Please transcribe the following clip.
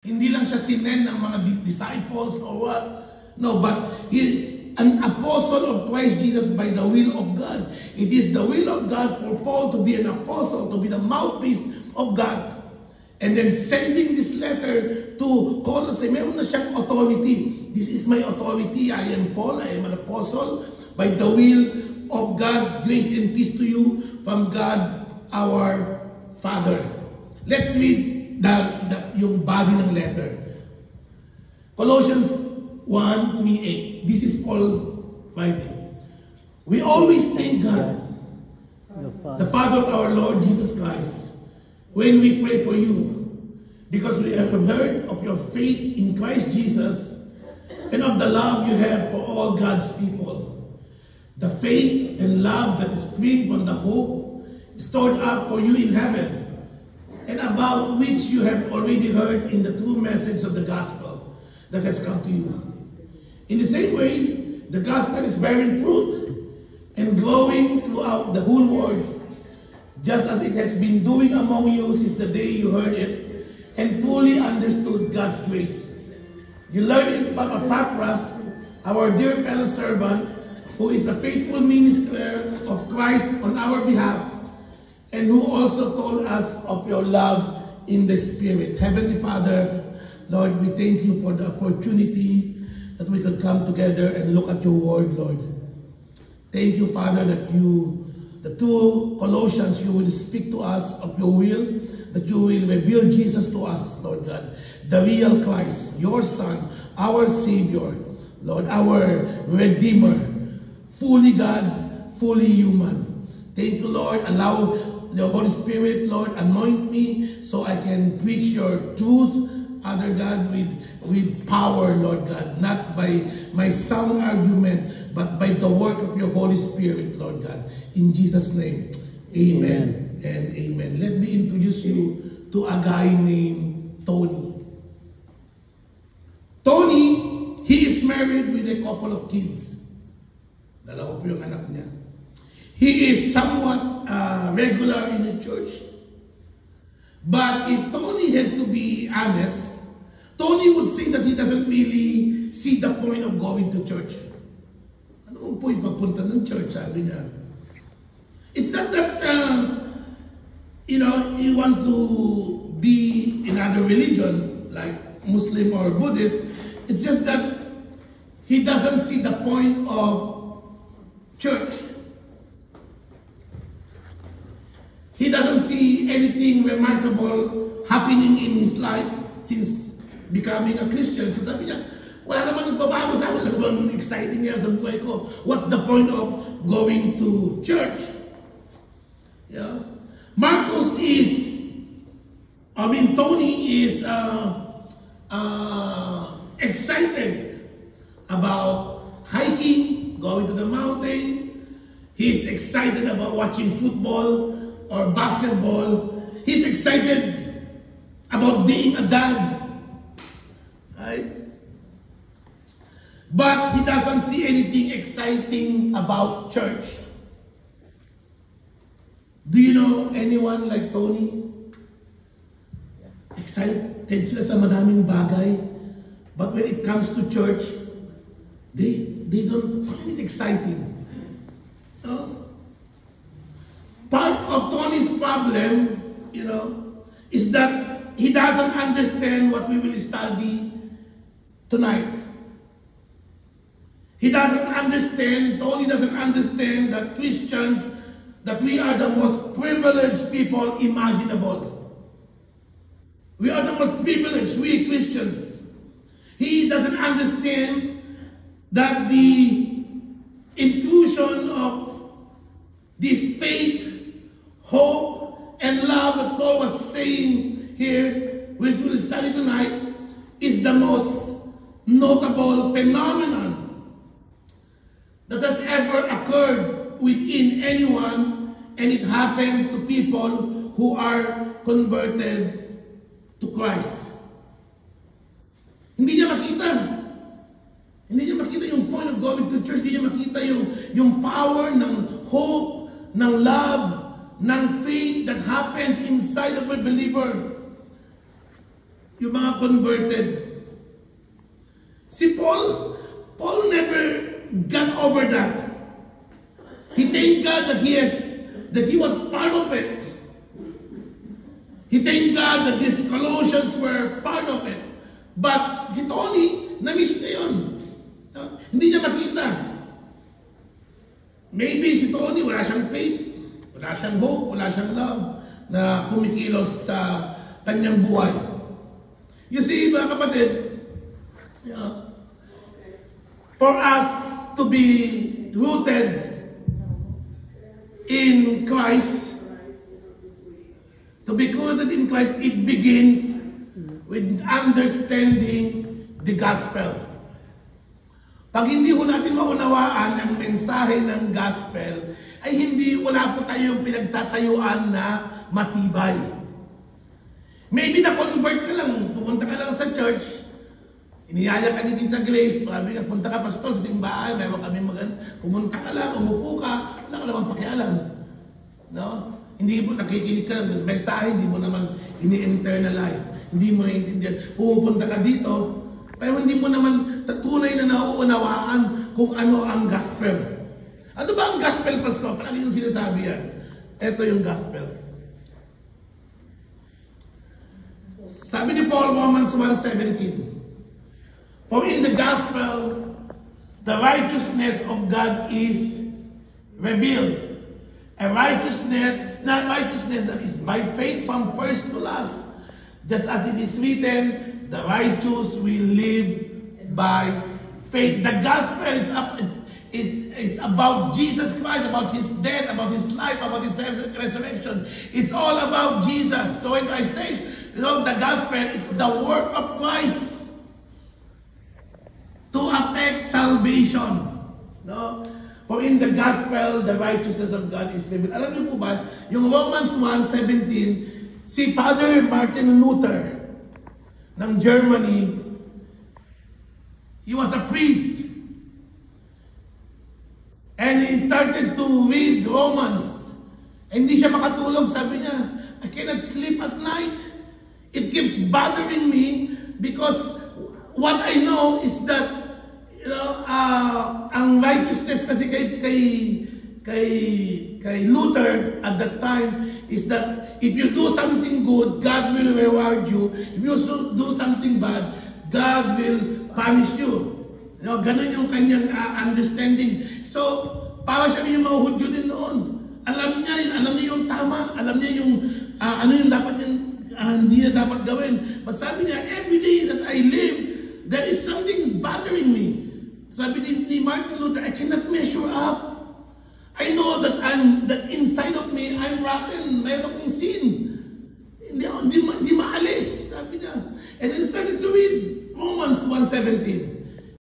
Hindi lang siya sinen ng mga disciples or what. No, but he an apostle of Christ Jesus by the will of God. It is the will of God for Paul to be an apostle, to be the mouthpiece of God. And then sending this letter to Colossae, meron na siyang authority. This is my authority. I am Paul. I am an apostle by the will of God. Grace and peace to you from God our Father. Let's read yung body ng letter. Colossians 1:3-8. This is Paul writing. We always thank God, the Father of our Lord Jesus Christ, when we pray for you, because we have heard of your faith in Christ Jesus and of the love you have for all God's people. The faith and love that is spring from the hope stored up for you in heaven, and about which you have already heard in the true message of the gospel that has come to you. In the same way, the gospel is bearing fruit and growing throughout the whole world, just as it has been doing among you since the day you heard it and fully understood God's grace. You learned it from Epaphras, our dear fellow servant, who is a faithful minister of Christ on our behalf, and who also told us of your love in the Spirit. Heavenly Father, Lord, we thank you for the opportunity that we could come together and look at your word, Lord. Thank you, Father, that the two Colossians, you will speak to us of your will, that you will reveal Jesus to us, Lord God, the real Christ, your Son, our Savior, Lord, our Redeemer, fully God, fully human. Thank you, Lord. Allow the Holy Spirit, Lord, anoint me so I can preach your truth, Father God, with power, Lord God, not by my sound argument, but by the work of your Holy Spirit, Lord God. In Jesus' name, amen and amen. Let me introduce you to a guy named Tony. Tony, he is married with a couple of kids. Dalawa po yung anak niya. He is somewhat regular in the church. But if Tony had to be honest, Tony would say that he doesn't really see the point of going to church. Ano po yung pagpunta ng church, sabi niya. It's not that, he wants to be in another religion, like Muslim or Buddhist. It's just that he doesn't see the point of church. He doesn't see anything remarkable happening in his life since becoming a Christian. So sabi niya, wala naman nagbabago sa akin. Ano bang exciting niya sa buhay ko? What's the point of going to church? Yeah. Tony is excited about hiking, going to the mountain. He's excited about watching football or basketball. He's excited about being a dad. Right? But he doesn't see anything exciting about church. Do you know anyone like Tony? Excited sila sa madaming bagay. But when it comes to church, they don't find it exciting. No? Part of Tony's problem, is that he doesn't understand what we will study tonight. Tony doesn't understand that Christians, that we are the most privileged people imaginable. We are the most privileged, we Christians. He doesn't understand that the infusion of this faith, hope, and love that Paul was saying here, which we'll study tonight, is the most notable phenomenon that has ever occurred within anyone, and it happens to people who are converted to Christ. Hindi niya makita yung point of going to church. Hindi niya makita yung power ng hope, ng love, ng faith that happens inside of a believer. yung mga converted. Si Paul never got over that. He thanked God that he was part of it. He thanked God that these Colossians were part of it. But si Tony, na-miss niya yun. Hindi niya makita. Maybe si Tony, wala siyang faith, wala siyang hope, wala siyang love na kumikilos sa kanyang buhay. You see, mga kapatid, for us to be rooted in Christ, to be rooted in Christ, it begins with understanding the gospel. Pag hindi ho natin maunawaan ang mensahe ng gospel, ay wala po tayong pinagtatayuan na matibay. Maybe na-convert ka lang, pumunta ka lang sa church, iniyaya ka ni Tita Grace, sabi ka, punta ka pastor sa simbahan, mayroon kami pumunta ka lang, umupo ka, wala ka naman pakialam. No? Hindi mo nakikinig ka, mensahe, hindi mo naman ini-internalize, hindi mo naiintindihan. Pumupunta ka dito, pero hindi mo naman tunay na nauunawaan kung ano ang gospel. Ano ba ang gospel, Pastor? Palagi yung sinasabi yan. Ito yung gospel. Sabi ni Paul, Romans 1:17, for in the gospel, the righteousness of God is revealed. A righteousness that is by faith from first to last. Just as it is written, the righteous will live by faith. The gospel it's about Jesus Christ, about His death, about His life, about His resurrection. It's all about Jesus. So when I say, the gospel, it's the work of Christ to affect salvation. No? For in the gospel, the righteousness of God is revealed. Alam niyo po ba, yung Romans 1:17, si Father Martin Luther ng Germany, he was a priest. And he started to read Romans. Hindi siya makatulog, sabi niya, I cannot sleep at night. It keeps bothering me because what I know is that ang righteousness kasi kay Luther at that time is that if you do something good, God will reward you. If you do something bad, God will punish you. Ganun yung kanyang understanding. So, para siya yung mga Hudyo din noon. Alam niya yung tama, alam niya yung ano yung dapat hindi na dapat gawin. But sabi niya, every day that I live, there is something bothering me. Sabi ni Martin Luther, I cannot measure up. I know that inside of me, I'm rotten. Mayroon akong sin. Hindi maalis. Sabi niya. And then started to read Romans 1:17.